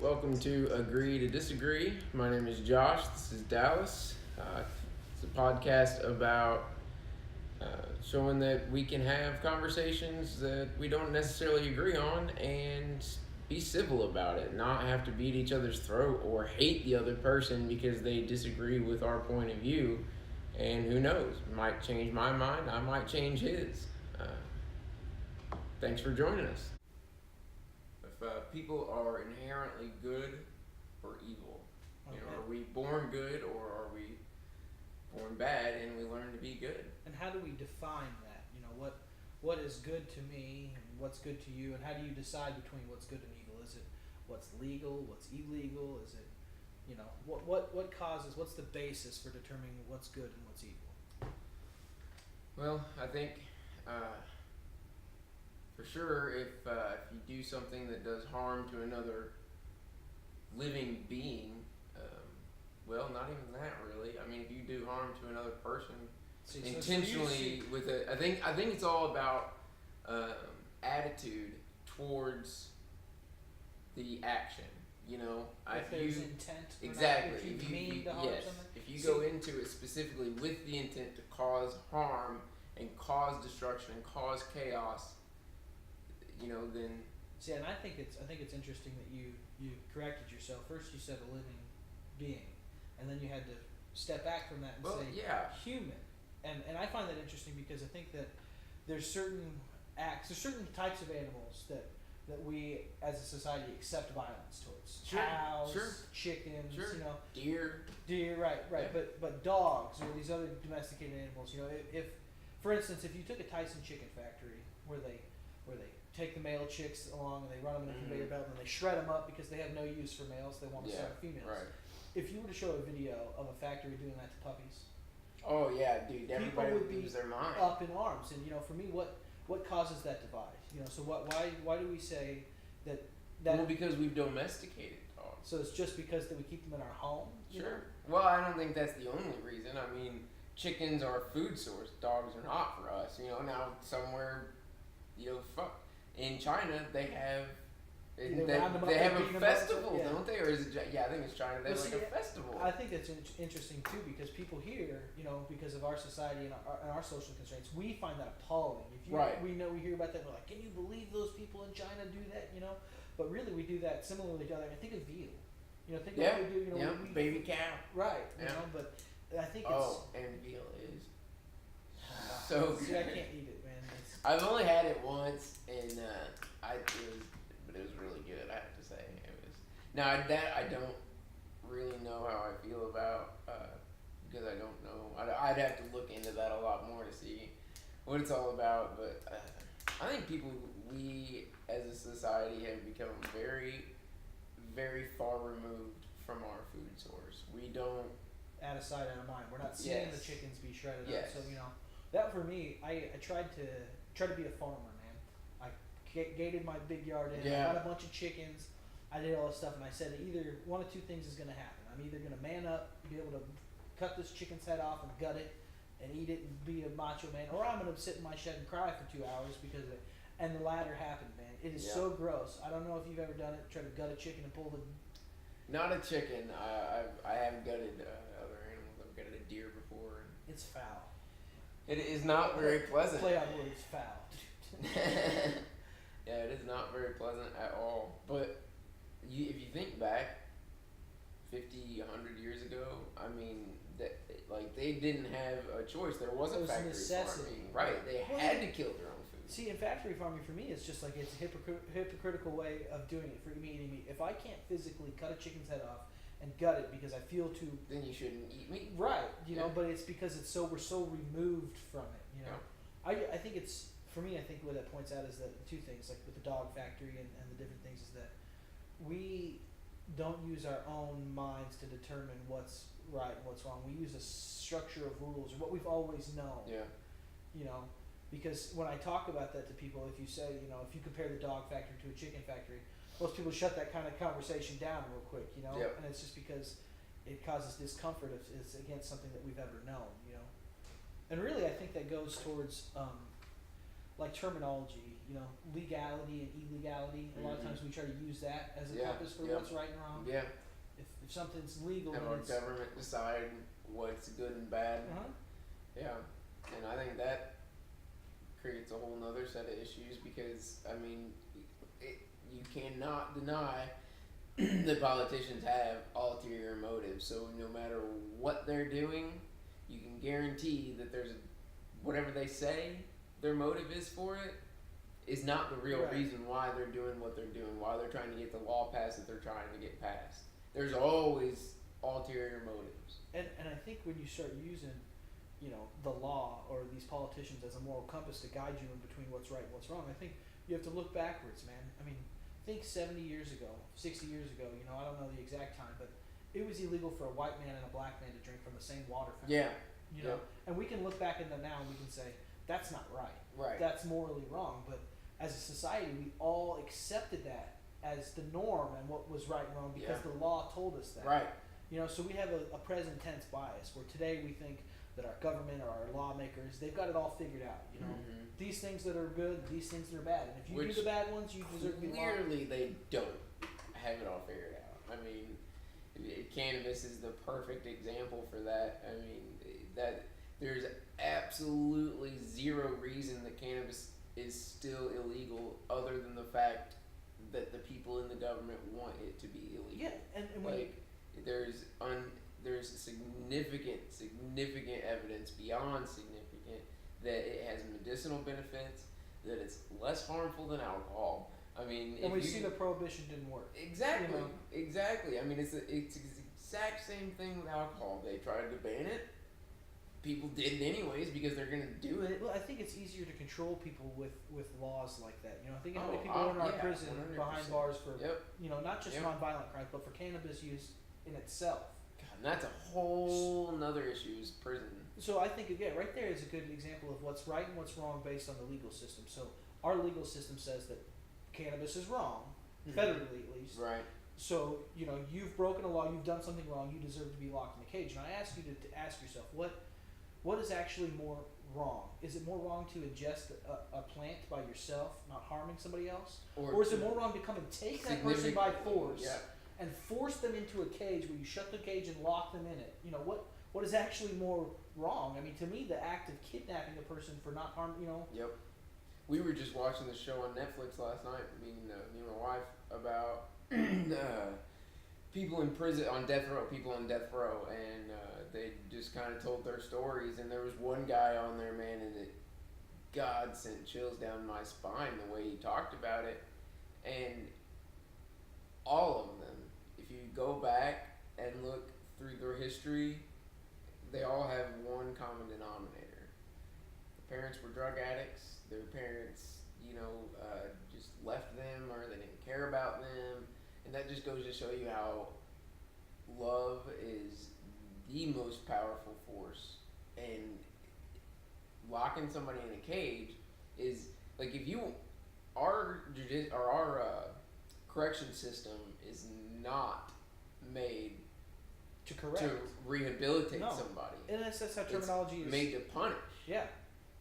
Welcome to Agree to Disagree. My name is Josh. This is Dallas. It's a podcast about showing that we can have conversations that we don't necessarily agree on and be civil about it, not have to beat each other's throat or hate the other person because they disagree with our point of view. And who knows, might change my mind, I might change his. Thanks for joining us. If people are inherently good or evil, are we born good or are we born bad and we learn to be good? And how do we define that? What is good to me and what's good to you, and how do you decide between what's good and evil? Is it what's legal, what's illegal? Is it, what's the basis for determining what's good and what's evil? Well, I think for sure if you do something that does harm to another living being, well, not even that really. I mean, if you do harm to another person intentionally with it, I think it's all about attitude towards the action. If there's intent, exactly. If you mean to harm someone. If you go into it specifically with the intent to cause harm and cause destruction and cause chaos, then. See, and I think it's interesting that you corrected yourself. First, you said a living being, and then you had to step back from that and say human. And I find that interesting because I think that there's certain types of animals that we as a society accept violence towards. Cows, chickens, deer, right. Yeah. But dogs or these other domesticated animals, if for instance, if you took a Tyson chicken factory where they take the male chicks along and they run them in a conveyor belt and they shred them up because they have no use for males, they want to start females. Right. If you were to show a video of a factory doing that to puppies, oh yeah, dude, everybody would lose their mind. Up in arms. And for me, what causes that divide? So why do we say that? Well, because we've domesticated dogs. So it's just because that we keep them in our home? Sure. Well, I don't think that's the only reason. I mean, chickens are a food source. Dogs are not for us. Now somewhere, fuck. In China, they have a festival, don't they? Or is it? Yeah, I think it's China. They have a festival. I think that's interesting too because people here, because of our society and our social constraints, we find that appalling. We hear about that, we're like, can you believe those people in China do that? But really, we do that similarly to other. I think of veal. Think of what we do. Baby cow. Right. But I think it's. Oh, and veal is so good. See, I can't eat it, man. I've only had it once, and but it was really good. I have to say, it was. Now I don't really know how I feel about because I don't know. I'd have to look into that a lot more to see what it's all about. But I think we as a society have become very, very far removed from our food source. We don't. Out of sight, out of mind. We're not seeing the chickens be shredded up. So that for me, I tried to be a farmer, man. I gated my big yard in. I got a bunch of chickens. I did all this stuff, and I said either one of two things is going to happen. I'm either going to man up, be able to cut this chicken's head off and gut it and eat it and be a macho man, or I'm going to sit in my shed and cry for 2 hours because of it. And the latter happened, man. It is so gross. I don't know if you've ever done it, tried to gut a chicken and pull the... Not a chicken. I haven't gutted other animals. I've gutted a deer before. And it's foul. It is not very pleasant. Play on words, foul. Yeah, it is not very pleasant at all. But if you think back 50, 100 years ago, I mean, they didn't have a choice. There wasn't factory farming. Right, they had to kill their own food. See, in factory farming, for me, it's just like it's a hypocritical way of doing it for me eating meat. If I can't physically cut a chicken's head off and gut it because I feel too... Then you shouldn't eat meat. Right, but it's because we're so removed from it, I think it's... For me, I think what that points out is that two things, like with the dog factory and the different things, is that we don't use our own minds to determine what's right and what's wrong. We use a structure of rules, or what we've always known. Yeah. Because when I talk about that to people, if you say, if you compare the dog factory to a chicken factory, most people shut that kind of conversation down real quick, Yep. And it's just because it causes discomfort if it's against something that we've ever known, And really, I think that goes towards like terminology, legality and illegality. A lot of times we try to use that as a compass for what's right and wrong. Yeah. If something's legal, have our government decide what's good and bad. Yeah, and I think that creates a whole nother set of issues because you cannot deny that politicians have ulterior motives. So no matter what they're doing, you can guarantee that whatever they say their motive is for it is not the real reason why they're doing what they're doing, why they're trying to get the law passed that they're trying to get passed. There's always ulterior motives. And I think when you start using, the law or these politicians as a moral compass to guide you in between what's right and what's wrong, I think you have to look backwards, man. I mean, think 70 years ago, 60 years ago, I don't know the exact time, but it was illegal for a white man and a black man to drink from the same water fountain. Yeah. And we can look back at them now and we can say, that's not right. Right. That's morally wrong. But as a society, we all accepted that as the norm and what was right and wrong because the law told us that. Right. So we have a present tense bias where today we think that our government or our lawmakers, they've got it all figured out. These things that are good, these things that are bad. And if you do the bad ones, you deserve to be locked. Clearly they don't have it all figured out. I mean, cannabis is the perfect example for that. I mean, that there's absolutely zero reason that cannabis is still illegal other than the fact that the people in the government want it to be illegal. Yeah, and there's significant evidence beyond significant that it has medicinal benefits, that it's less harmful than alcohol. I mean, and we see the prohibition didn't work. Exactly, exactly. I mean, it's the exact same thing with alcohol. They tried to ban it. People did it anyways because they're gonna do it. Well, I think it's easier to control people with laws like that. Think how many people are in our prison 100%. Behind bars for not just nonviolent crimes, but for cannabis use in itself. God, and that's a whole nother issue is prison. So I think right there is a good example of what's right and what's wrong based on the legal system. So our legal system says that cannabis is wrong, federally at least. Right. So you've broken a law, you've done something wrong, you deserve to be locked in a cage. And I ask you to ask yourself what is actually more wrong? Is it more wrong to ingest a plant by yourself, not harming somebody else? Or is it more wrong to come and take that person by force and force them into a cage where you shut the cage and lock them in it? What is actually more wrong? I mean, to me, the act of kidnapping a person for not harm, Yep. We were just watching the show on Netflix last night, me and my wife, about people in prison, on death row, and they just kind of told their stories, and there was one guy on there, man, and God sent chills down my spine the way he talked about it, and all of them, if you go back and look through their history, they all have one common denominator. The parents were drug addicts, their parents, just left them, or they didn't care about them, and that just goes to show you how love is the most powerful force, and locking somebody in a cage is like, if our correction system is not made to rehabilitate somebody, and that's how terminology is made to punish. Yeah.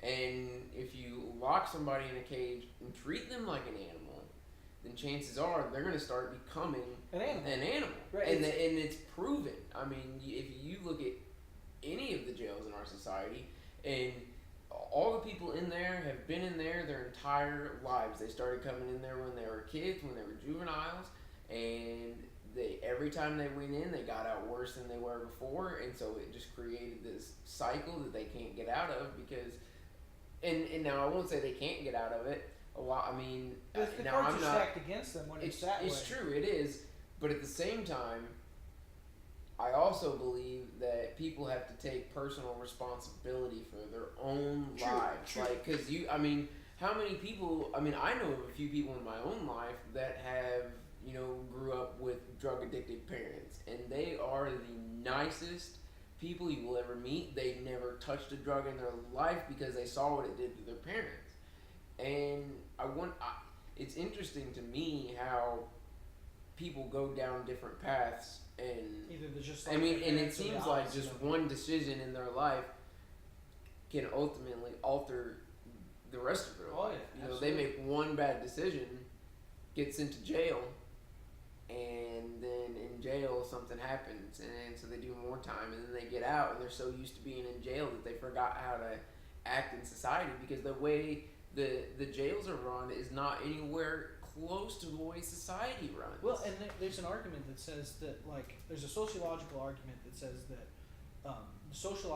And if you lock somebody in a cage and treat them like an animal, then chances are they're going to start becoming an animal. Right. And it's proven. I mean, if you look at any of the jails in our society, and all the people in there have been in there their entire lives. They started coming in there when they were kids, when they were juveniles, and every time they went in, they got out worse than they were before, and so it just created this cycle that they can't get out of because. And now I won't say they can't get out of it. A lot. I mean, the cards are stacked against them when it's that way. It's true. It is. But at the same time, I also believe that people have to take personal responsibility for their own lives. True. Like, because how many people? I mean, I know of a few people in my own life that have grew up with drug addicted parents, and they are the nicest people you will ever meet. They never touched a drug in their life because they saw what it did to their parents. And it's interesting to me how people go down different paths, and either they're just and it seems like just one decision in their life can ultimately alter the rest of their life. You know, absolutely. they make one bad decision, gets into jail, and then in jail something happens, and so they do more time, and then they get out, and they're so used to being in jail that they forgot how to act in society, because the way the jails are run is not anywhere close to the way society runs. Well, and there's an argument that says that, like, there's a sociological argument that says that social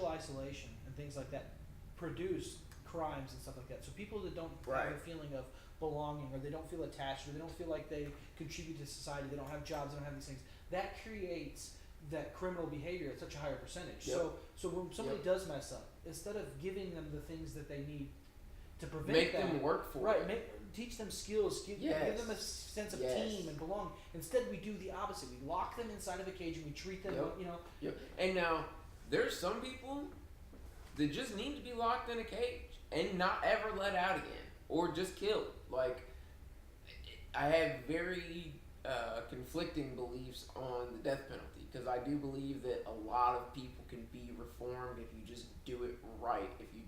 isolation and things like that produce crimes and stuff like that. So people that don't have a feeling of belonging, or they don't feel attached, or they don't feel like they contribute to society, they don't have jobs, they don't have these things, that creates that criminal behavior at such a higher percentage. So when somebody does mess up, instead of giving them the things that they need to prevent make them work for it. Teach them skills, give them a sense of team and belong. Instead, we do the opposite. We lock them inside of a cage and we treat them, And now, there's some people that just need to be locked in a cage and not ever let out again, or just killed. Like, I have very conflicting beliefs on the death penalty, because I do believe that a lot of people can be reformed if you just do it right. If you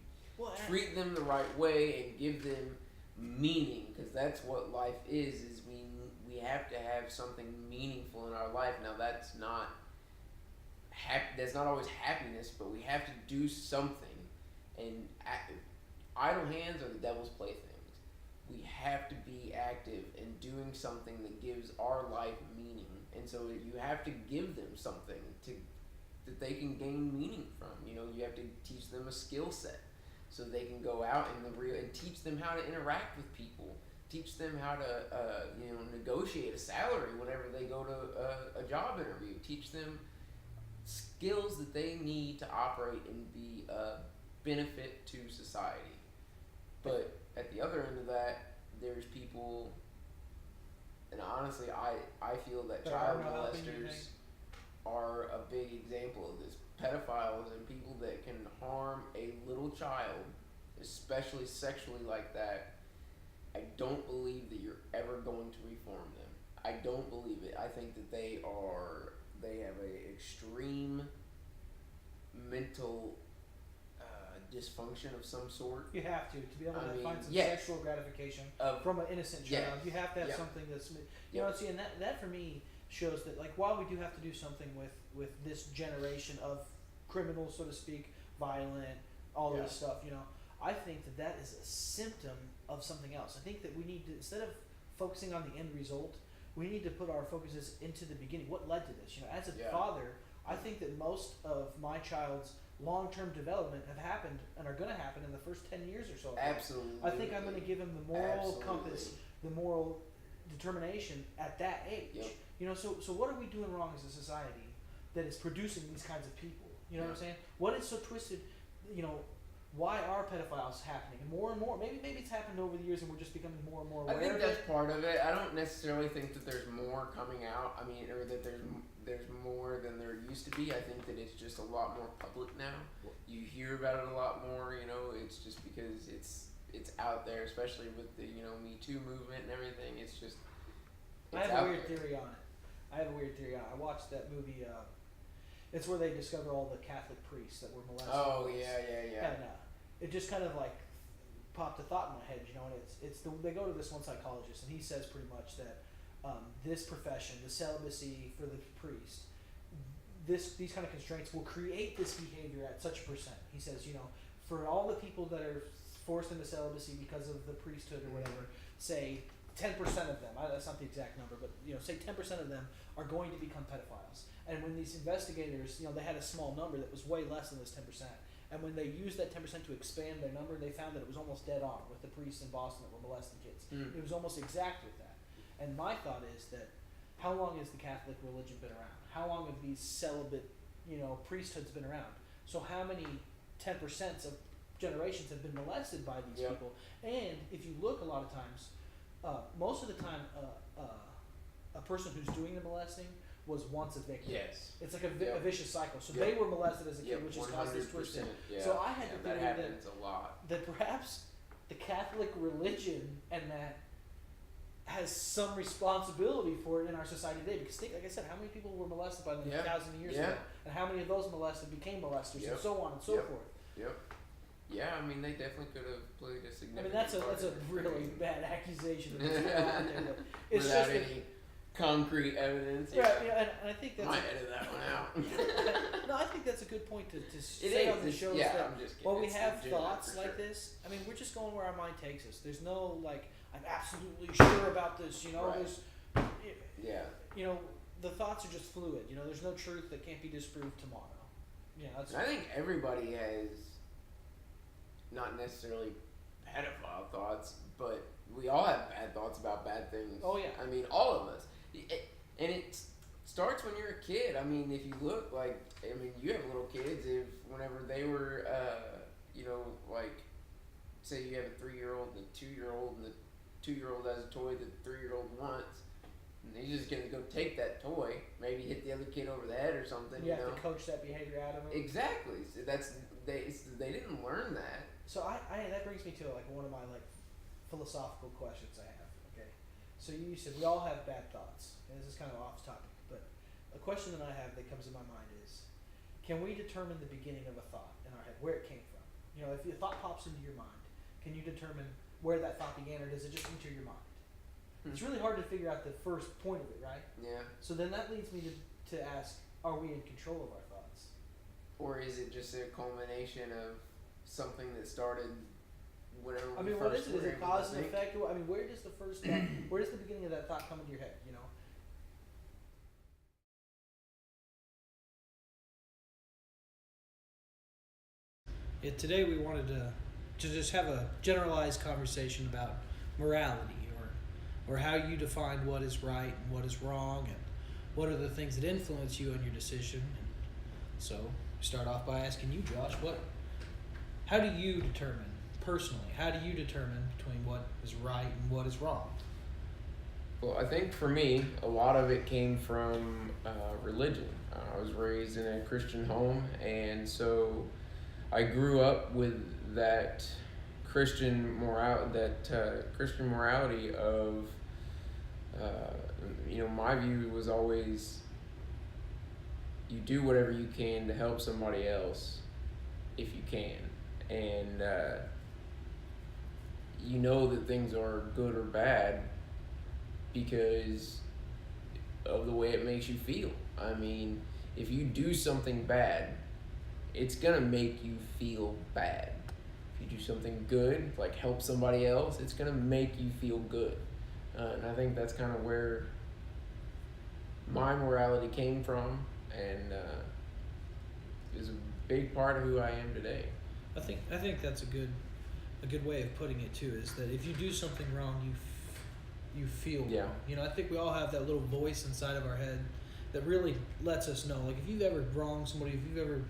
treat them the right way and give them meaning, because that's what life is we have to have something meaningful in our life. Now, that's not always happiness, but we have to do something, and idle hands are the devil's playthings. We have to be active and doing something that gives our life meaning, and so you have to give them something that they can gain meaning from. You know, you have to teach them a skill set, so they can go out and teach them how to interact with people, teach them how to negotiate a salary whenever they go to a job interview, teach them skills that they need to operate and be a benefit to society. But at the other end of that, there's people, and honestly, I feel that child molesters are a big example of this. Pedophiles and people that can harm a little child, especially sexually like that, I don't believe that you're ever going to reform them. I don't believe it. I think that they have a extreme mental dysfunction of some sort. You have to be able to find some sexual gratification from an innocent child. You have to have something that's, see, and that for me shows that, like, while we do have to do something with this generation of criminals, so to speak, violent, all this stuff, I think that is a symptom of something else. I think that we need to, instead of focusing on the end result, we need to put our focuses into the beginning. What led to this? As a father, I think that most of my child's long-term development have happened and are going to happen in the first 10 years or so. Absolutely. I think I'm going to give him the moral compass, the moral determination at that age. So what are we doing wrong as a society that is producing these kinds of people? You know what I'm saying? What is so twisted? Why are pedophiles happening? And more, maybe it's happened over the years and we're just becoming more and more aware of it. I think that's part of it. I don't necessarily think that there's more coming out. or that there's more than there used to be. I think that it's just a lot more public now. You hear about it a lot more. It's just because it's out there, especially with the Me Too movement and everything. It's just I have a weird theory on it. I watched that movie. It's where they discover all the Catholic priests that were molested. Oh yeah. And it just kind of like popped a thought in my head, and they go to this one psychologist, and he says pretty much that this profession, the celibacy for the priest, these kind of constraints will create this behavior at such a percent. He says, for all the people that are forced into celibacy because of the priesthood or whatever, say 10% of them, that's not the exact number, but say 10% of them are going to become pedophiles. And when these investigators, they had a small number that was way less than this 10%. And when they used that 10% to expand their number, they found that it was almost dead on with the priests in Boston that were molesting kids. It was almost exact with that. And my thought is that, how long has the Catholic religion been around? How long have these celibate, priesthoods been around? So how many 10% of generations have been molested by these people? And if you look, a lot of times, most of the time, a person who's doing the molesting was once a victim. Yes. It's like a vicious cycle. So they were molested as a kid, which is caused this twisting. So I had to think that happens a lot. That perhaps the Catholic religion and that has some responsibility for it in our society today. Because think, like I said, how many people were molested by them 1,000 years ago, and how many of those molested became molesters, and so on and so forth. Yeah, I mean, they definitely could have played a significant. I mean, that's a really bad accusation to throw out there, but it's without just any concrete evidence. Yeah, and I think that's. Might edit that one out. No, I think that's a good point to say on the show. Yeah, I'm just kidding. While we have thoughts like this, I mean, we're just going where our mind takes us. There's no like, I'm absolutely sure about this. You know, right. Yeah. You know, the thoughts are just fluid. You know, there's no truth that can't be disproved tomorrow. Yeah, I think everybody has not necessarily pedophile thoughts, but we all have bad thoughts about bad things. Oh yeah. I mean, all of us. And it starts when you're a kid. I mean, if you look like, I mean, you have little kids. If whenever they were, like, say you have a 3-year-old and a 2-year-old, and the 2-year-old has a toy that the 3-year-old wants, and he's just gonna go take that toy, maybe hit the other kid over the head or something. You have to coach that behavior out of them. Exactly. So they didn't learn that. So I that brings me to like one of my like philosophical questions I have. Okay, so you said we all have bad thoughts, and this is kind of off topic, but a question that I have that comes in my mind is, can we determine the beginning of a thought in our head, where it came from? You know, if a thought pops into your mind, can you determine where that thought began, or does it just enter your mind? It's really hard to figure out the first point of it, right? Yeah. So then that leads me to ask, are we in control of our thoughts? Or is it just a culmination of something that started whenever I mean, what is it? Is it cause and effect? I mean, where does the first thought, where does the beginning of that thought come into your head, you know? Yeah, today we wanted to just have a generalized conversation about morality, or how you define what is right and what is wrong, and what are the things that influence you in your decision. And so start off by asking you, Josh, how do you determine personally? How do you determine between what is right and what is wrong? Well, I think for me, a lot of it came from religion. I was raised in a Christian home, and so I grew up with that Christian morality of, my view was always, you do whatever you can to help somebody else if you can, and you know that things are good or bad because of the way it makes you feel. I mean, if you do something bad, it's gonna make you feel bad. If you do something good, like help somebody else, it's gonna make you feel good. And I think that's kind of where my morality came from, and is a big part of who I am today. I think that's a good way of putting it too. Is that if you do something wrong, you feel wrong. You know, I think we all have that little voice inside of our head that really lets us know. Like if you've ever wronged somebody, if you've ever,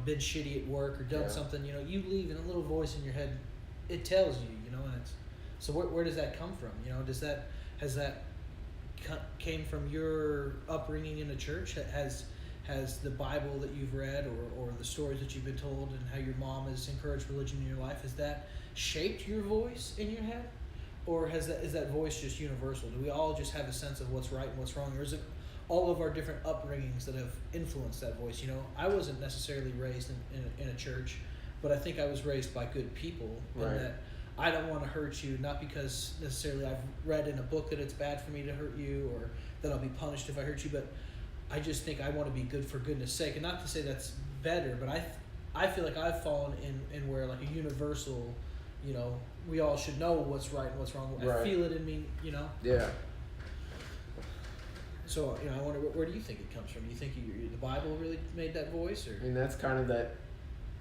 been shitty at work or done something, you leave, and a little voice in your head, it tells you, and it's, so where does that come from? Has that came from your upbringing in a church? Has the Bible that you've read, or the stories that you've been told, and how your mom has encouraged religion in your life, has that shaped your voice in your head? Or is that voice just universal? Do we all just have a sense of what's right and what's wrong? Or is it all of our different upbringings that have influenced that voice? I wasn't necessarily raised in a church, but I think I was raised by good people. Right. And that I don't want to hurt you, not because necessarily I've read in a book that it's bad for me to hurt you, or that I'll be punished if I hurt you, but I just think I want to be good for goodness sake. And not to say that's better, but I feel like I've fallen in where, like, a universal, we all should know what's right and what's wrong. Right. I feel it in me, Yeah. So, I wonder, where do you think it comes from? Do you think the Bible really made that voice? Or? I mean, that's kind of that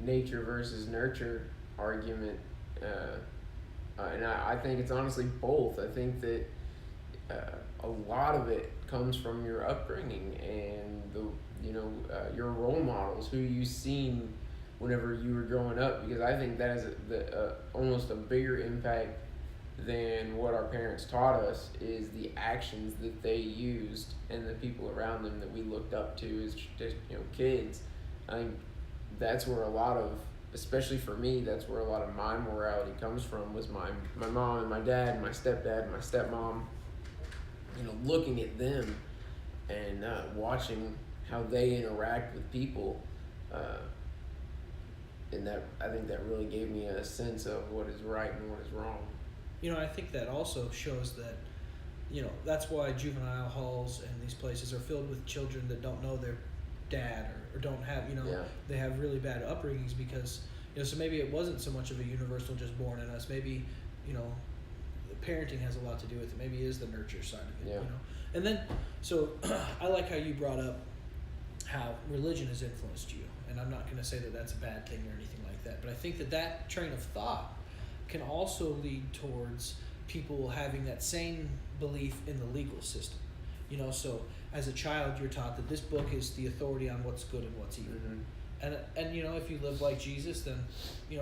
nature versus nurture argument. And I think it's honestly both. I think that a lot of it comes from your upbringing and your role models, who you've seen whenever you were growing up, because I think that has almost a bigger impact than what our parents taught us, is the actions that they used and the people around them that we looked up to as just kids. I think that's where a lot of, especially for me, that's where a lot of my morality comes from, was my mom and my dad, my stepdad and my stepmom, looking at them and watching how they interact with people. and that I think that really gave me a sense of what is right and what is wrong. I think that also shows that, that's why juvenile halls and these places are filled with children that don't know their dad or don't have, they have really bad upbringings because, so maybe it wasn't so much of a universal just born in us. Maybe, parenting has a lot to do with it. Maybe it is the nurture side of it, And then, so I like how you brought up how religion has influenced you. And I'm not going to say that that's a bad thing or anything like that. But I think that train of thought can also lead towards people having that same belief in the legal system. So as a child, you're taught that this book is the authority on what's good and what's evil. Mm-hmm. And if you live like Jesus, then,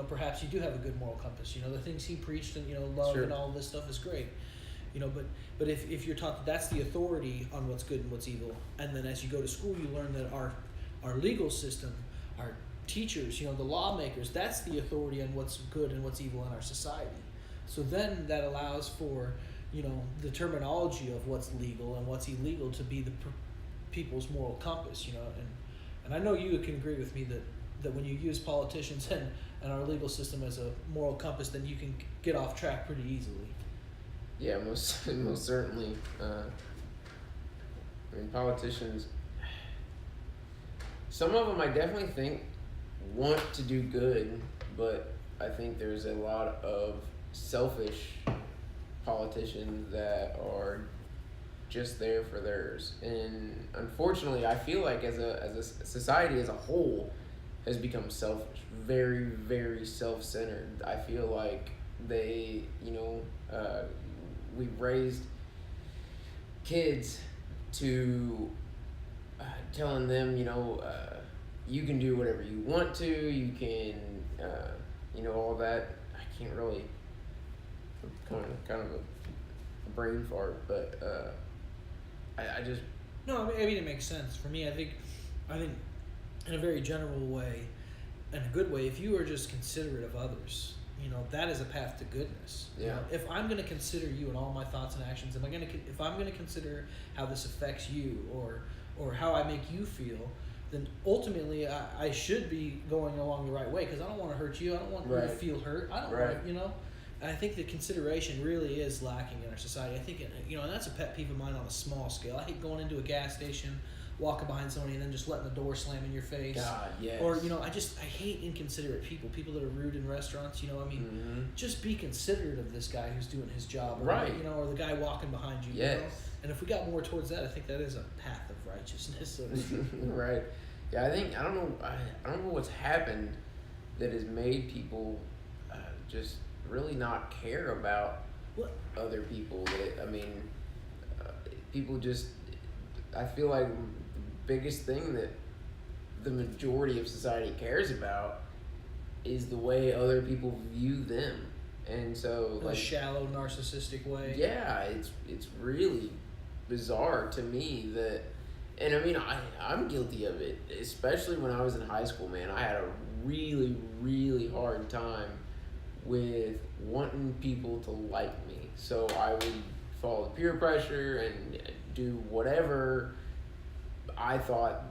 perhaps you do have a good moral compass. The things he preached and, love and all this stuff is great. But if you're taught that that's the authority on what's good and what's evil, and then as you go to school, you learn that our legal system, our teachers, the lawmakers, that's the authority on what's good and what's evil in our society. So then that allows for, the terminology of what's legal and what's illegal to be the people's moral compass, and I know you can agree with me that when you use politicians and our legal system as a moral compass, then you can get off track pretty easily. Yeah, most certainly. Politicians, some of them I definitely think want to do good, but I think there's a lot of selfish politicians that are just there for theirs. And unfortunately, I feel like as a society as a whole has become selfish, very, very self-centered. I feel like they, we've raised kids to telling them, you can do whatever you want to, you can, all that. I can't really, kind of a brain fart, but I just... No, I mean, it makes sense. For me, I think in a very general way, in a good way, if you are just considerate of others, that is a path to goodness. Yeah. If I'm going to consider you in all my thoughts and actions, if I'm going to consider how this affects you or how I make you feel, then ultimately I should be going along the right way because I don't want to hurt you. I don't want you to feel hurt. I don't want to, And I think the consideration really is lacking in our society. I think, and that's a pet peeve of mine on a small scale. I hate going into a gas station, walking behind somebody, and then just letting the door slam in your face. God, yes. Or, I hate inconsiderate people that are rude in restaurants, just be considerate of this guy who's doing his job. Or, or the guy walking behind you. Yes. And if we got more towards that, I think that is a path of righteousness. So to speak. Right. Yeah, I don't know what's happened that has made people just really not care about other people. People just, I feel like the biggest thing that the majority of society cares about is the way other people view them. And so, in a shallow, narcissistic way. Yeah, it's really bizarre to me that, and I'm guilty of it, especially when I was in high school, man. I had a really, really hard time with wanting people to like me. So I would follow peer pressure and do whatever I thought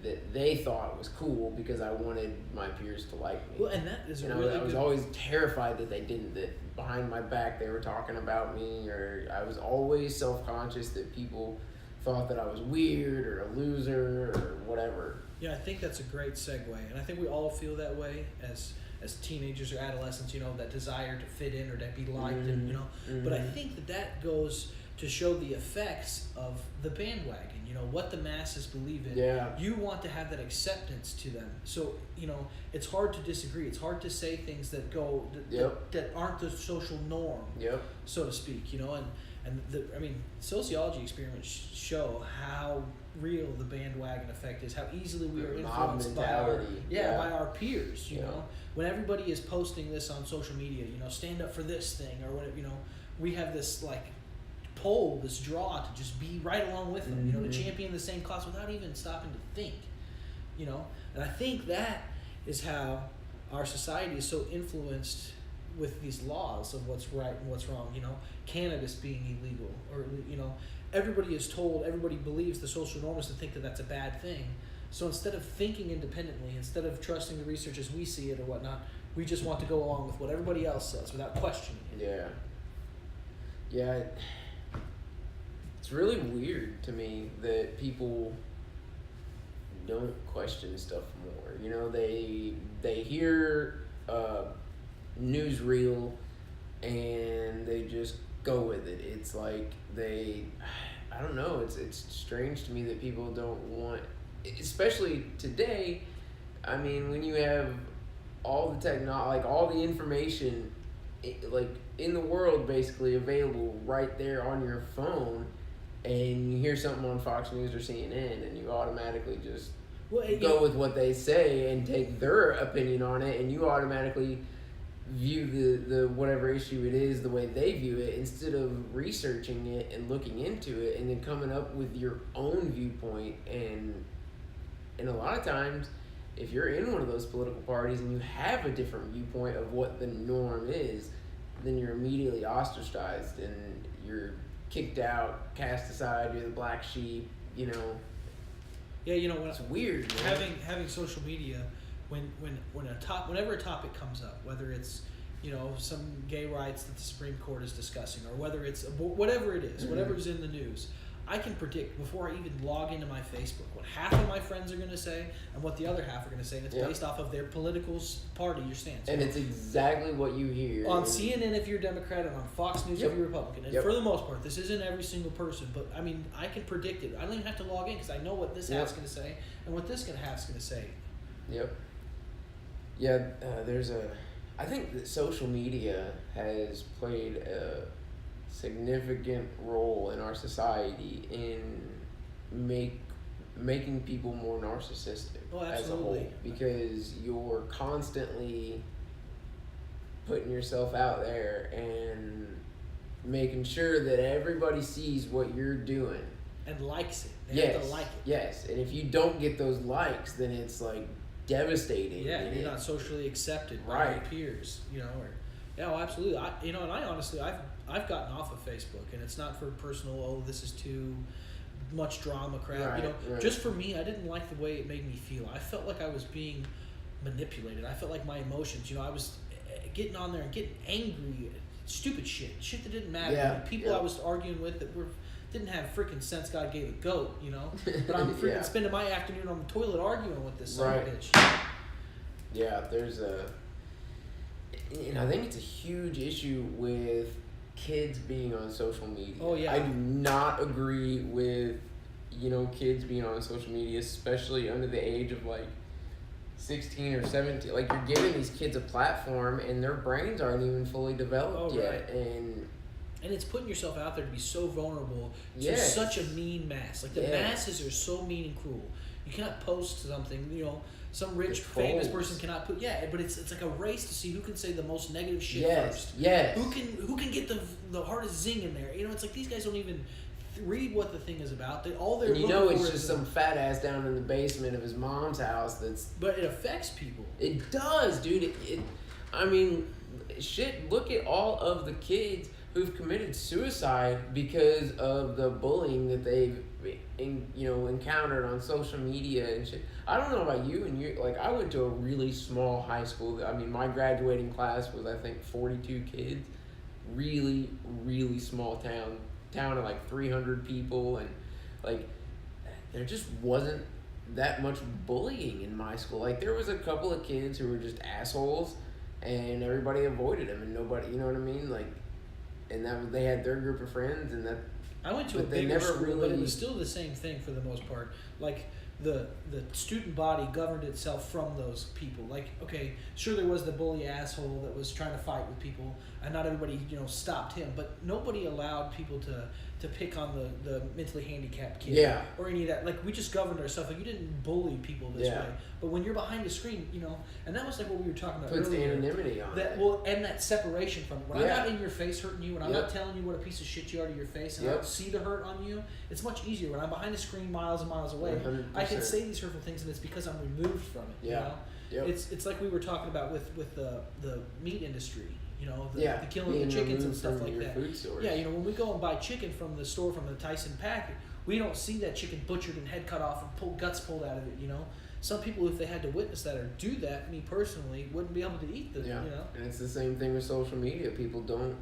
that they thought was cool because I wanted my peers to like me. Well, and that is I was always terrified that they didn't, that behind my back they were talking about me, or I was always self-conscious that people thought that I was weird or a loser or whatever. Yeah, I think that's a great segue, and I think we all feel that way as teenagers or adolescents, that desire to fit in or to be liked, and But I think that goes to show the effects of the bandwagon, what the masses believe in. Yeah. You want to have that acceptance to them. So, it's hard to disagree. It's hard to say things that go, that aren't the social norm, so to speak, and sociology experiments show how real the bandwagon effect is, how easily we are influenced by our peers, you know. When everybody is posting this on social media, stand up for this thing, or when we have this pull, this draw to just be right along with them, to champion the same cause without even stopping to think, and I think that is how our society is so influenced with these laws of what's right and what's wrong, cannabis being illegal, or, everybody is told, everybody believes the social norm is to think that that's a bad thing, So instead of thinking independently, instead of trusting the research as we see it or whatnot, we just want to go along with what everybody else says without questioning it. Yeah. It's really weird to me that people don't question stuff more. You know, they hear newsreel and they just go with it. It's like I don't know, it's strange to me that people don't want, especially today. I mean, when you have all the all the information like in the world basically available right there on your phone, and you hear something on Fox News or CNN and you automatically just go with what they say and take their opinion on it, and you automatically view the whatever issue it is the way they view it, instead of researching it and looking into it and then coming up with your own viewpoint. And a lot of times, if you're in one of those political parties and you have a different viewpoint of what the norm is, then you're immediately ostracized and you're kicked out, cast aside, you're the black sheep, you know. Yeah, you know, it's weird, man. Having social media, whenever a topic comes up, whether it's, you know, some gay rights that the Supreme Court is discussing, or whether it's whatever it is, whatever's in the news, I can predict before I even log into my Facebook what half of my friends are going to say and what the other half are going to say, and it's based off of their political party or stance. And it's exactly what you hear. On CNN if you're Democrat, and on Fox News if you're Republican. And for the most part, this isn't every single person, but I mean, I can predict it. I don't even have to log in because I know what this half's going to say and what this half's going to say. Yeah, I think that social media has played a significant role in our society in making people more narcissistic as a whole, because you're constantly putting yourself out there and making sure that everybody sees what you're doing and likes it. They have to like it. Yes, and if you don't get those likes, then it's like devastating. Yeah, you're not socially accepted by your peers, you know. Absolutely. And I honestly, I've gotten off of Facebook, and it's not for personal. This is too much drama crap. Just for me, I didn't like the way it made me feel. I felt like I was being manipulated. I felt like my emotions. I was getting on there and getting angry at stupid shit that didn't matter. People I was arguing with that didn't have freaking sense. God gave a goat, But I'm freaking spending my afternoon on the toilet arguing with this son of a bitch. Yeah, there's I think it's a huge issue with kids being on social media. Oh yeah. I do not agree with, kids being on social media, especially under the age of like 16 or 17. Like, you're giving these kids a platform and their brains aren't even fully developed yet. And it's putting yourself out there to be so vulnerable to such a mean mass. Like, the masses are so mean and cruel. You cannot post something, some rich, famous person cannot put... Yeah, but it's like a race to see who can say the most negative shit first. Yes. Who can get the hardest zing in there. It's like these guys don't even read what the thing is about. All they're looking for it's just some fat ass down in the basement of his mom's house that's... But it affects people. It does, dude. I mean, shit, look at all of the kids who've committed suicide because of the bullying that they've encountered on social media and shit. I don't know about you, I went to a really small high school. I mean, my graduating class was, I think, 42 kids. Really, really small town of like 300 people, and like there just wasn't that much bullying in my school. Like, there was a couple of kids who were just assholes and everybody avoided them, and nobody, you know what I mean? Like, and that they had their group of friends, and that I went to a bigger school, but it was still the same thing for the most part. Like, the student body governed itself from those people. Like, okay, sure, there was the bully asshole that was trying to fight with people, and not everybody, stopped him, but nobody allowed people to pick on the mentally handicapped kid or any of that. Like, we just governed ourselves. Like, you didn't bully people this way. But when you're behind a screen, and that was like what we were talking about earlier. Anonymity on it. Well, and that separation from it. When I'm not in your face hurting you, and I'm not telling you what a piece of shit you are to your face, and I don't see the hurt on you, it's much easier. When I'm behind a screen miles and miles away, 100%. I can say these hurtful things, and it's because I'm removed from it. It's like we were talking about with the meat industry. You know, the killing the chickens and stuff like that. Food source. Yeah, you know, when we go and buy chicken from the store from the Tyson pack, we don't see that chicken butchered and head cut off and guts pulled out of it. You know, some people, if they had to witness that or do that, me personally, wouldn't be able to eat the. Yeah. You know, and it's the same thing with social media. People don't.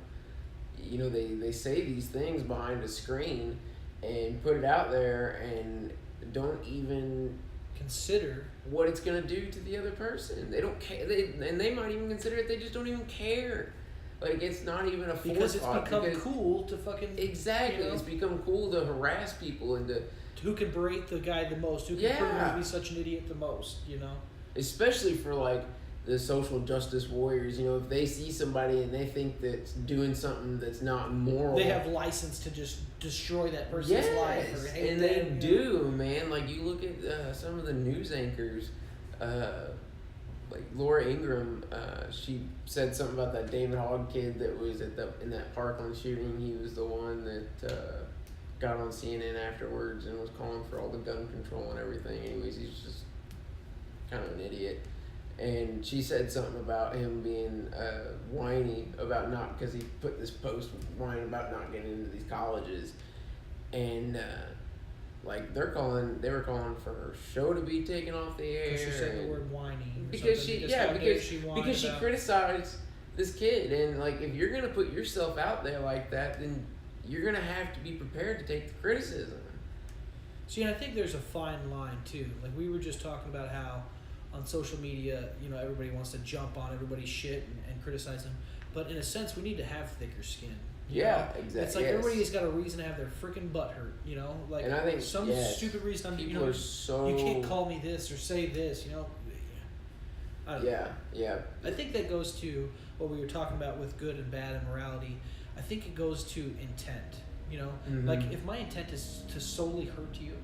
You know, they say these things behind a screen and put it out there and don't even consider what it's gonna do to the other person. They don't care. They might even consider it. They just don't even care. Like, it's not even a forethought. Because it's become cool to fucking... Exactly. You know? It's become cool to harass people and to... Who can berate the guy the most? Who can prove him to be such an idiot the most, you know? Especially for, like, the social justice warriors. You know, if they see somebody and they think that's doing something that's not moral... They have license to just destroy that person's life. Or hate and they do, man. Like, you look at some of the news anchors... like Laura Ingraham, she said something about that David Hogg kid that was in that Parkland shooting. He was the one that got on CNN afterwards and was calling for all the gun control and everything. Anyways, he's just kind of an idiot. And she said something about him being whiny about not, because he put this post whining about not getting into these colleges, and like they were calling for her show to be taken off the air. Because she said the word whiny. Because she criticized this kid, and like if you're gonna put yourself out there like that, then you're gonna have to be prepared to take the criticism. See, I think there's a fine line too. Like we were just talking about how on social media, you know, everybody wants to jump on everybody's shit and criticize them, but in a sense, we need to have thicker skin. Yeah, exactly. It's like everybody's got a reason to have their freaking butt hurt, you know? Like, and I think some stupid reason, people are so... You can't call me this or say this, you know? I don't know. Yeah. I think that goes to what we were talking about with good and bad and morality. I think it goes to intent, you know? Mm-hmm. Like, if my intent is to solely hurt you,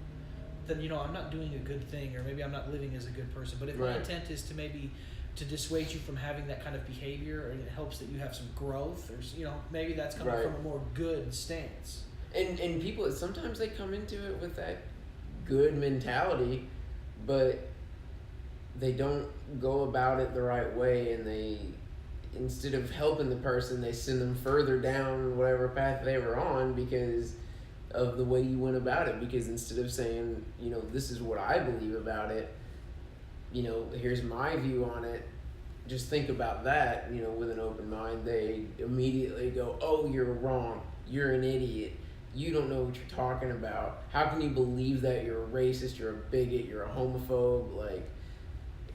then, you know, I'm not doing a good thing, or maybe I'm not living as a good person. But if my intent is to maybe... to dissuade you from having that kind of behavior, and it helps that you have some growth, or, you know, maybe that's coming from a more good stance. And people, sometimes they come into it with that good mentality, but they don't go about it the right way, and they, instead of helping the person, they send them further down whatever path they were on because of the way you went about it. Because instead of saying, you know, this is what I believe about it, you know, here's my view on it, just think about that, you know, with an open mind, they immediately go, oh, you're wrong, you're an idiot, you don't know what you're talking about, how can you believe that, you're a racist, you're a bigot, you're a homophobe. Like,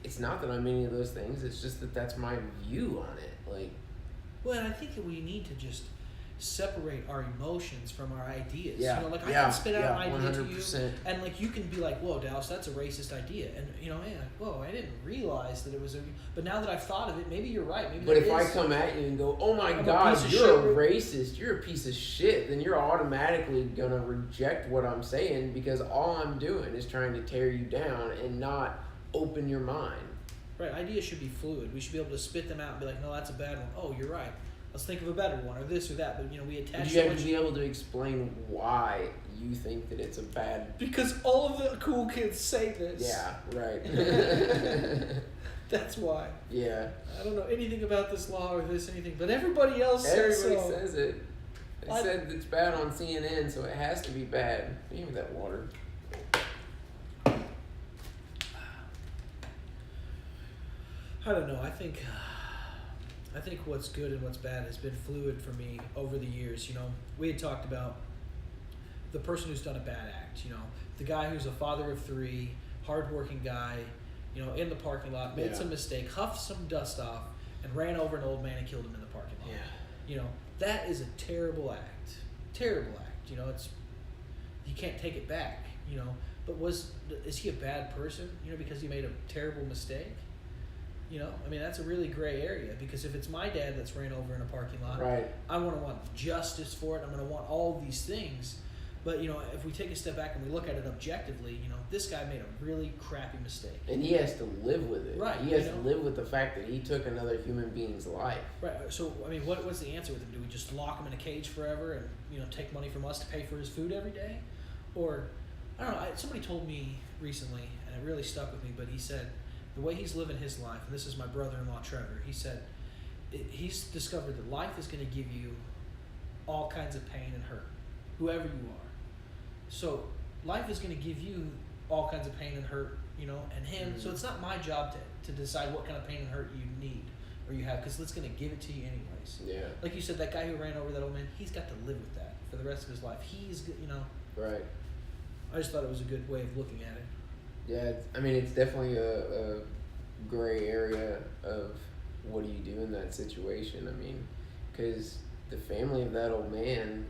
it's not that I'm any of those things, it's just that that's my view on it. Like, well, and I think that we need to just separate our emotions from our ideas. Yeah. You know, like I can spit out an idea 100%. to you, and like you can be like, "Whoa, Dallas, that's a racist idea," and you know, hey, like, "Whoa, I didn't realize that it was a." But now that I've thought of it, maybe you're right. Maybe. But if I come at you and go, "Oh my God, you're a racist, you're a piece of shit," then you're automatically gonna reject what I'm saying because all I'm doing is trying to tear you down and not open your mind. Right. Ideas should be fluid. We should be able to spit them out and be like, "No, that's a bad one." Oh, you're right. Let's think of a better one, or this or that. But, you know, we attach... You have to be able to explain why you think that it's a bad... Because all of the cool kids say this. Yeah, right. That's why. Yeah. I don't know anything about this law or this anything, but everybody else says so. Everybody says it. They said it's bad on CNN, so it has to be bad. Give me that water. I don't know. I think what's good and what's bad has been fluid for me over the years. You know, we had talked about the person who's done a bad act. You know, the guy who's a father of 3, hardworking guy. You know, in the parking lot, made some mistake, huffed some dust off, and ran over an old man and killed him in the parking lot. Yeah. You know, that is a terrible act. Terrible act. You know, you can't take it back. You know, but is he a bad person? You know, because he made a terrible mistake. You know, I mean, that's a really gray area, because if it's my dad that's ran over in a parking lot, I want justice for it. I'm going to want all these things. But, you know, if we take a step back and we look at it objectively, you know, this guy made a really crappy mistake. And he has to live with it. Right. He has to live with the fact that he took another human being's life. Right. So, I mean, what's the answer with him? Do we just lock him in a cage forever and, you know, take money from us to pay for his food every day? Or, I don't know, somebody told me recently, and it really stuck with me, but he said, the way he's living his life, and this is my brother-in-law Trevor, he said, he's discovered that life is going to give you all kinds of pain and hurt, whoever you are. So life is going to give you all kinds of pain and hurt, and him. So it's not my job to decide what kind of pain and hurt you need or you have, because it's going to give it to you anyways. Yeah. Like you said, that guy who ran over that old man, he's got to live with that for the rest of his life. He's, Right. I just thought it was a good way of looking at it. Yeah, it's definitely a gray area of what do you do in that situation. Because the family of that old man,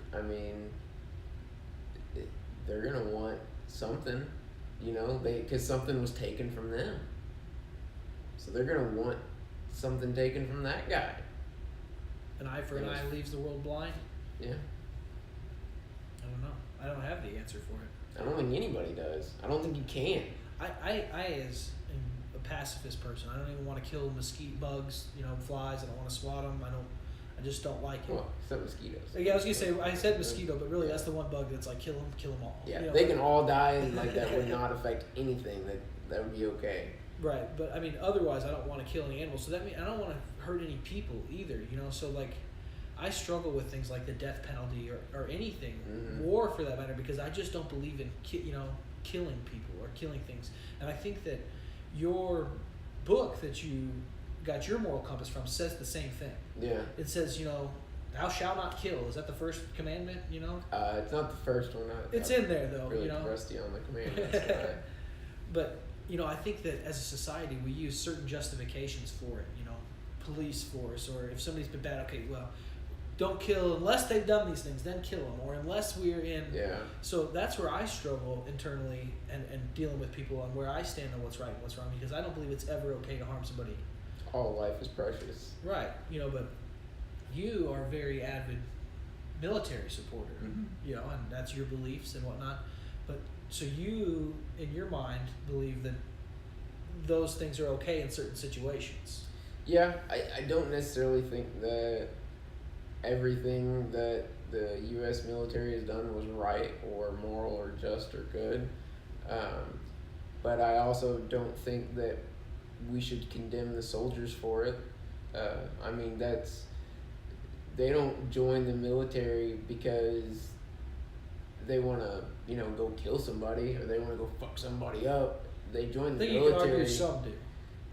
they're going to want something, because something was taken from them. So they're going to want something taken from that guy. An eye for an eye leaves the world blind? Yeah. I don't know. I don't have the answer for it. I don't think anybody does. I don't think you can. I as a pacifist person, I don't even want to kill mosquito bugs, flies. I don't want to swat them. I just don't like it. Well, except mosquitoes. Yeah, I was gonna say I said mosquito, but really that's the one bug that's like kill them all. Yeah, they can all die, and that would not affect anything. That would be okay. Right, but otherwise I don't want to kill any animals. So that means I don't want to hurt any people either. So I struggle with things like the death penalty or anything, war for that matter, because I just don't believe in killing people or killing things. And I think that your book that you got your moral compass from says the same thing. Yeah. It says, thou shalt not kill. Is that the first commandment? It's not the first one. It's in there though. Really rusty on the commandments. But I think that as a society we use certain justifications for it. Police force, or if somebody's been bad, okay, well, don't kill unless they've done these things, then kill them, or unless we're in. Yeah. So that's where I struggle internally and dealing with people on where I stand on what's right and what's wrong, because I don't believe it's ever okay to harm somebody. All life is precious. Right. But you are a very avid military supporter, and that's your beliefs and whatnot. But so you, in your mind, believe that those things are okay in certain situations. Yeah, I don't necessarily think that everything that the U.S. military has done was right or moral or just or good. But I also don't think that we should condemn the soldiers for it. They don't join the military because they want to, go kill somebody or they want to go fuck somebody up. They join the military. You can argue some do.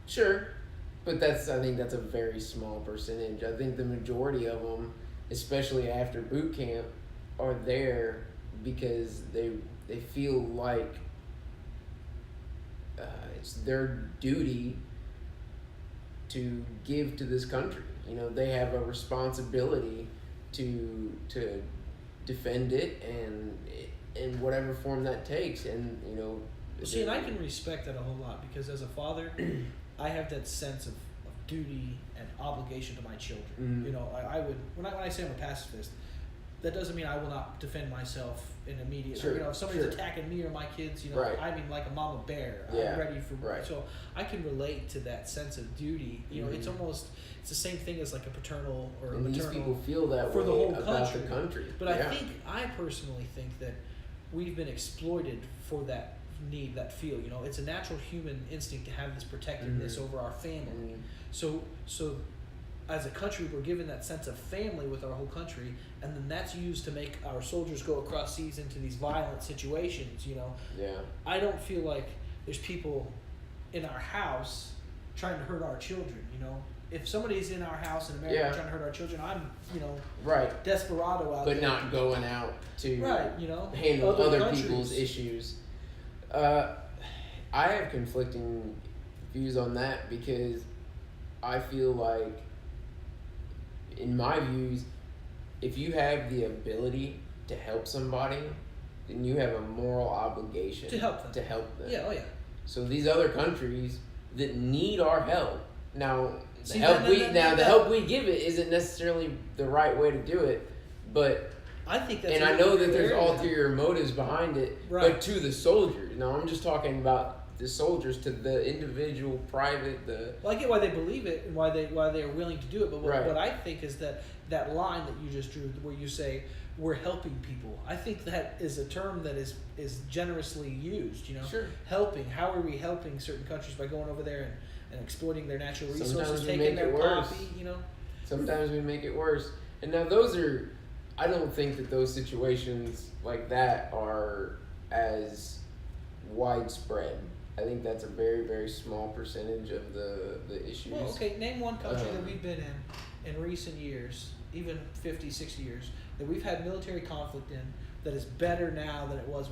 Sure. But I think that's a very small percentage. I think the majority of them, especially after boot camp, are there because they feel like it's their duty to give to this country. They have a responsibility to defend it and in whatever form that takes. And see, and I can respect that a whole lot, because as a father, I have that sense of duty and obligation to my children. I would when I say I'm a pacifist, that doesn't mean I will not defend myself in immediate. Sure, if somebody's attacking me or my kids, right. like a mama bear. Yeah. I'm ready for. Right. So I can relate to that sense of duty. It's the same thing as like a paternal or a maternal. These people feel that for way the whole about the country. But I personally think that we've been exploited for that need, that feel. It's a natural human instinct to have this protectiveness over our family. So as a country, we're given that sense of family with our whole country, and then that's used to make our soldiers go across seas into these violent situations. Yeah. I don't feel like there's people in our house trying to hurt our children. If somebody's in our house in America trying to hurt our children, I'm right, desperado out but there. not going out to handle other people's issues. I have conflicting views on that, because I feel like, in my views, if you have the ability to help somebody, then you have a moral obligation to help them. Yeah, oh yeah. So these other countries that need our help, now the help help we give it isn't necessarily the right way to do it, but I think that's. And I know that there's ulterior motives behind it, right. But to the soldiers. Now I'm just talking about the soldiers, to the individual, private. Well, I get why they believe it and why they are willing to do it, but right. What I think is that line that you just drew, where you say we're helping people. I think that is a term that is generously used. Sure. Helping. How are we helping certain countries by going over there and exploiting their natural resources, Sometimes taking their worse. poppy? Sometimes we make it worse. And now I don't think that those situations like that are as widespread. I think that's a very, very small percentage of the issues. Well, okay, name one country that we've been in recent years, even 50, 60 years, that we've had military conflict in that is better now than it was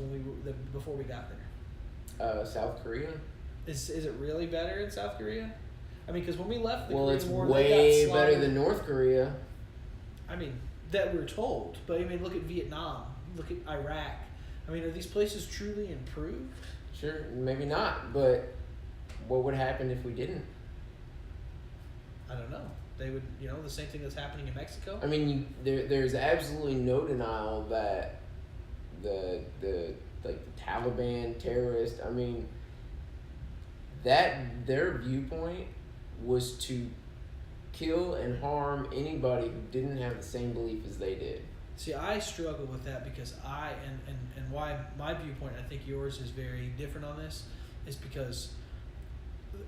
before we got there. South Korea. Is it really better in South Korea? I mean, because when we left the Korean Korean War, way better than North Korea. I mean, that we're told. But, I mean, look at Vietnam. Look at Iraq. I mean, are these places truly improved? Sure, maybe not. But what would happen if we didn't? I don't know. They would, the same thing that's happening in Mexico. I mean, there's absolutely no denial that the Taliban terrorists. I mean, that their viewpoint was to kill and harm anybody who didn't have the same belief as they did. See, I struggle with that because and why my viewpoint, I think yours is very different on this, is because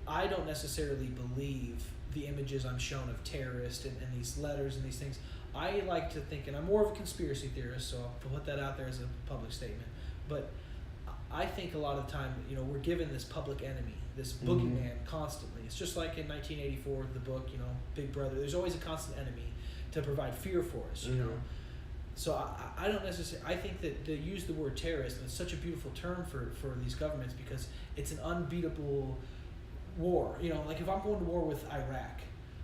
I don't necessarily believe the images I'm shown of terrorists and these letters and these things. I like to think, and I'm more of a conspiracy theorist, so I'll put that out there as a public statement, but I think a lot of the time, we're given this public enemy, this boogeyman constantly. It's just like in 1984, the book, Big Brother. There's always a constant enemy to provide fear for us, you know. So I don't necessarily, I think that they use the word terrorist, and it's such a beautiful term for these governments because it's an unbeatable war. Like if I'm going to war with Iraq,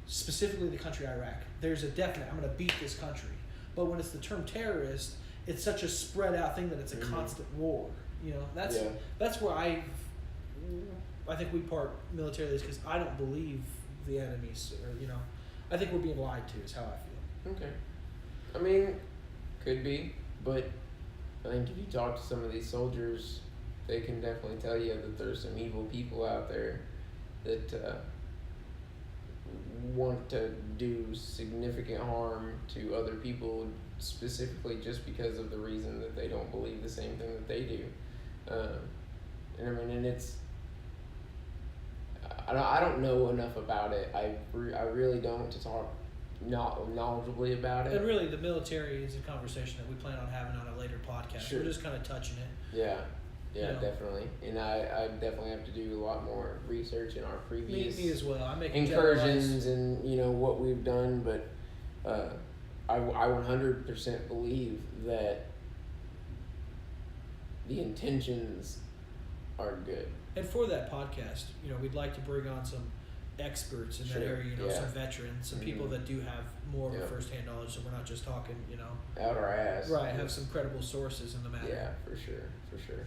specifically the country Iraq, there's a definite, I'm going to beat this country. But when it's the term terrorist, it's such a spread out thing that it's a constant war. That's where I think we part militarily is because I don't believe the enemies, or I think we're being lied to is how I feel. Okay. I mean, could be, but I think if you talk to some of these soldiers, they can definitely tell you that there's some evil people out there that want to do significant harm to other people specifically just because of the reason that they don't believe the same thing that they do. And I mean, and it's, I don't know enough about it. I really don't to talk knowledgeably about it. And really, the military is a conversation that we plan on having on a later podcast. Sure. We're just kind of touching it. Yeah, definitely. And I definitely have to do a lot more research in our previous me as well. I'm making incursions and what we've done, but I 100% believe that the intentions are good. And for that podcast, we'd like to bring on some experts in that area, some veterans, some people that do have more of a first-hand knowledge, so we're not just talking, out our ass. Right, have some credible sources in the matter. Yeah, for sure.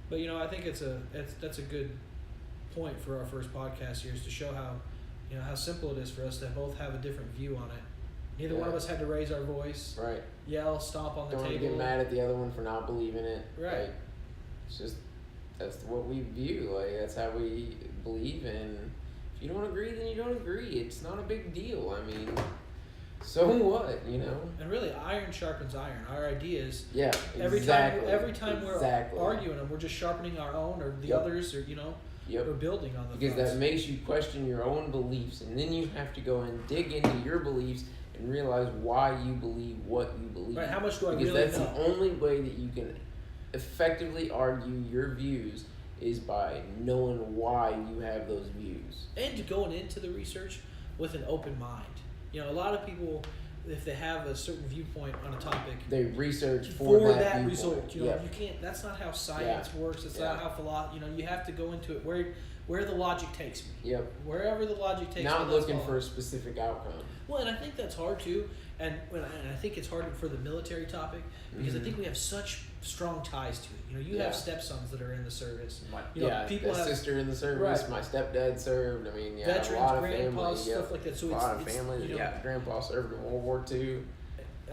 But I think that's a good point for our first podcast here, is to show how simple it is for us to both have a different view on it. Neither one of us had to raise our voice, right? Yell, stomp on the table. Don't get mad at the other one for not believing it. Right. Like, it's just that's what we view. Like that's how we believe, and if you don't agree, then you don't agree. It's not a big deal. I mean, so what, And really, iron sharpens iron. Our ideas. Yeah, exactly. Every time we're arguing them, we're just sharpening our own or the others, or we're building on them. Because that makes you question your own beliefs, and then you have to go and dig into your beliefs and realize why you believe what you believe. Right? How much do I really know? Because that's the only way that you can effectively argue your views is by knowing why you have those views. And going into the research with an open mind. A lot of people, if they have a certain viewpoint on a topic, they research for that result. You can't. That's not how science works. It's not how philosophy. You have to go into it where the logic takes me. Yep. Wherever the logic takes me. Not looking for a specific outcome. Well, and I think that's hard too, and I think it's hard for the military topic because I think we have such strong ties to it. You have stepsons that are in the service. People have sister in the service. Right. My stepdad served. I mean, veterans, a lot of grandpas, family, stuff like that. So a lot of families. Grandpa served in World War II.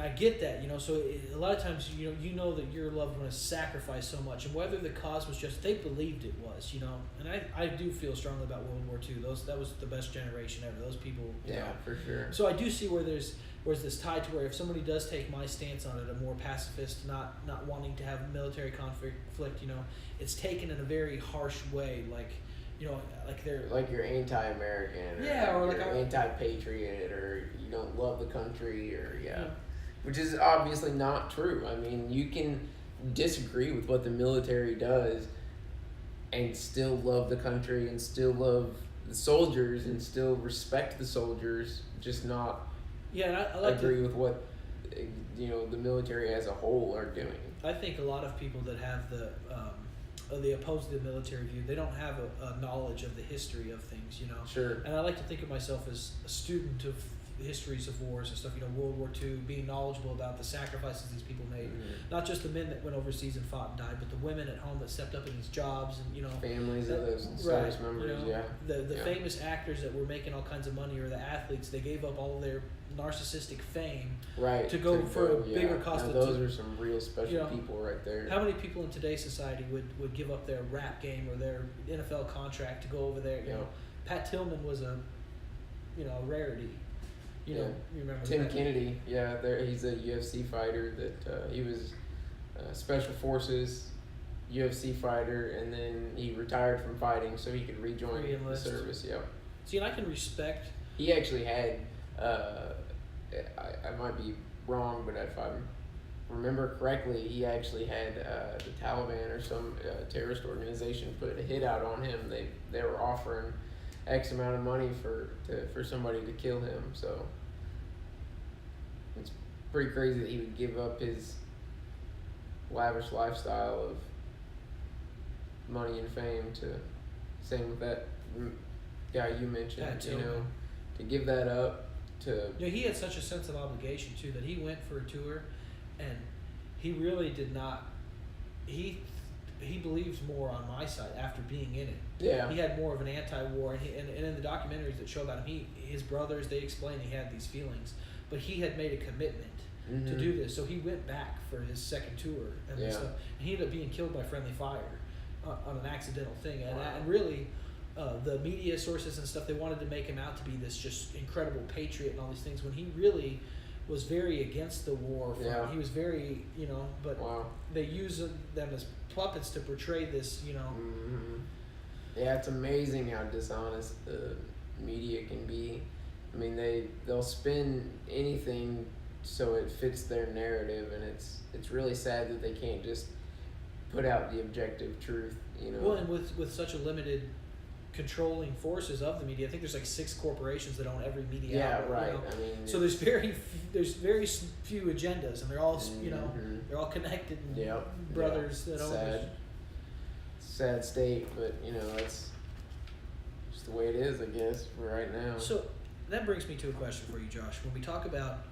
I get that, so a lot of times, you know that your loved one has sacrificed so much, and whether the cause was just, they believed it was, and I do feel strongly about World War II. That was the best generation ever. Those people, for sure. So I do see where there's this tie to where if somebody does take my stance on it, a more pacifist, not wanting to have military conflict, it's taken in a very harsh way, like, like they're like you're anti-American, or like you're anti-patriot, or you don't love the country, or which is obviously not true. I mean, you can disagree with what the military does and still love the country and still love the soldiers and still respect the soldiers, just not I like agree with what the military as a whole are doing. I think a lot of people that have the opposed to the military view, they don't have a knowledge of the history of things, Sure. And I like to think of myself as a student of histories of wars and stuff, World War II, being knowledgeable about the sacrifices these people made. Not just the men that went overseas and fought and died, but the women at home that stepped up in these jobs and, families of those service members, The famous actors that were making all kinds of money, or the athletes, they gave up all of their narcissistic fame to go for a bigger cost. Those are some real special people right there. How many people in today's society would give up their rap game or their NFL contract to go over there? Pat Tillman was a rarity. You remember Tim Kennedy? He's a UFC fighter that he was special forces UFC fighter, and then he retired from fighting so he could rejoin the service. See, and I can respect. He actually had. I might be wrong, but if I remember correctly, he actually had the Taliban or some terrorist organization put a hit out on him. They were offering X amount of money for somebody to kill him. So it's pretty crazy that he would give up his lavish lifestyle of money and fame to same with that guy you mentioned. To give that up. He had such a sense of obligation too that he went for a tour, and he really did not. He believes more on my side after being in it. Yeah. He had more of an anti-war, and in the documentaries that show about him, his brothers, they explain he had these feelings, but he had made a commitment to do this, so he went back for his second tour, and stuff, and he ended up being killed by friendly fire on an accidental thing, and really. The media sources and stuff, they wanted to make him out to be this just incredible patriot and all these things, when he really was very against the war. He was very, but they use them as puppets to portray this, Yeah, it's amazing how dishonest the media can be. I mean, they'll spin anything so it fits their narrative, and it's really sad that they can't just put out the objective truth, Well, and with such a limited controlling forces of the media, I think there's like 6 corporations that own every media outlet. Right. I mean, so there's very few agendas, and they're all they're all connected and brothers that own. Sad state, but it's just the way it is, I guess, for right now. So that brings me to a question for you, Josh. When we talk about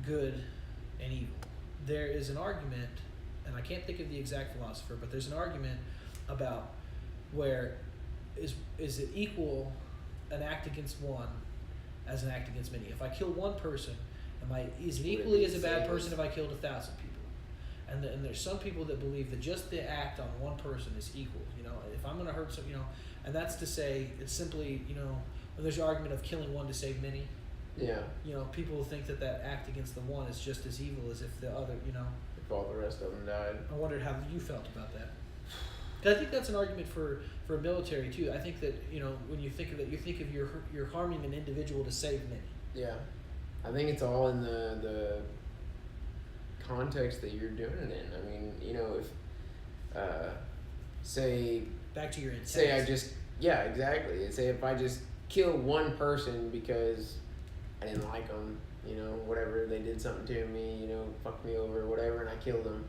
good and evil, there is an argument, and I can't think of the exact philosopher, but there's an argument about where is it equal an act against one as an act against many? If I kill one person, is it equally as a bad person if I killed 1,000 people? And there's some people that believe that just the act on one person is equal. If I'm going to hurt some, and that's to say it's simply, when there's an argument of killing one to save many. Yeah. People will think that act against the one is just as evil as if the other, If all the rest of them died. I wondered how you felt about that. I think that's an argument for a military too. I think that when you think of it, you think of you're harming an individual to save many. Yeah, I think it's all in the context that you're doing it in. I mean, if say back to your intent. Say I just exactly. Say if I just kill one person because I didn't like them, whatever, they did something to me, fucked me over, whatever, and I killed them.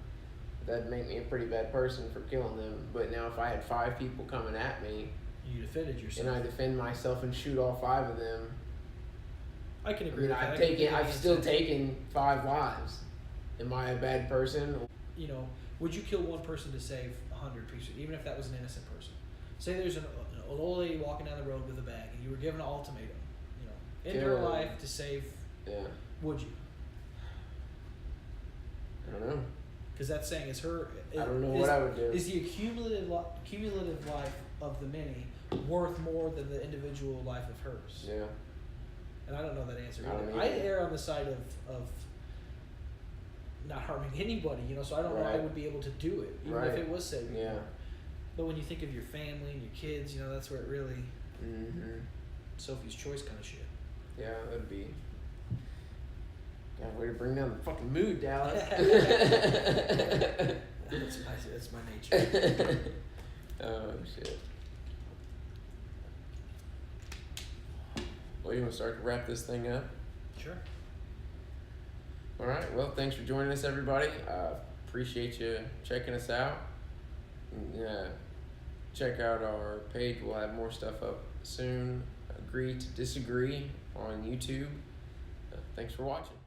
That'd make me a pretty bad person for killing them. But now if I had 5 people coming at me, you defended yourself, and I defend myself and shoot all 5 of them, I can agree. I've still taken 5 lives. Am I a bad person? Would you kill one person to save 100 people, even if that was an innocent person? Say there's an old lady walking down the road with a bag, and you were given an ultimatum, end her life to save. Yeah. Would you? I don't know. Because that's saying is her. I don't know what I would do. Is the cumulative life of the many worth more than the individual life of hers? Yeah. And I don't know that answer either. I err on the side of not harming anybody, so I don't know I would be able to do it, even if it was saving. Yeah. But when you think of your family and your kids, you know, that's where it really Mm-hmm. Sophie's Choice kind of shit. Yeah, that'd be. God, way to bring down the fucking mood, Dallas. That's my nature. Oh shit. Well, you want to start to wrap this thing up? Sure. All right. Well, thanks for joining us, everybody. Appreciate you checking us out. Check out our page. We'll have more stuff up soon. Agree to Disagree on YouTube. Thanks for watching.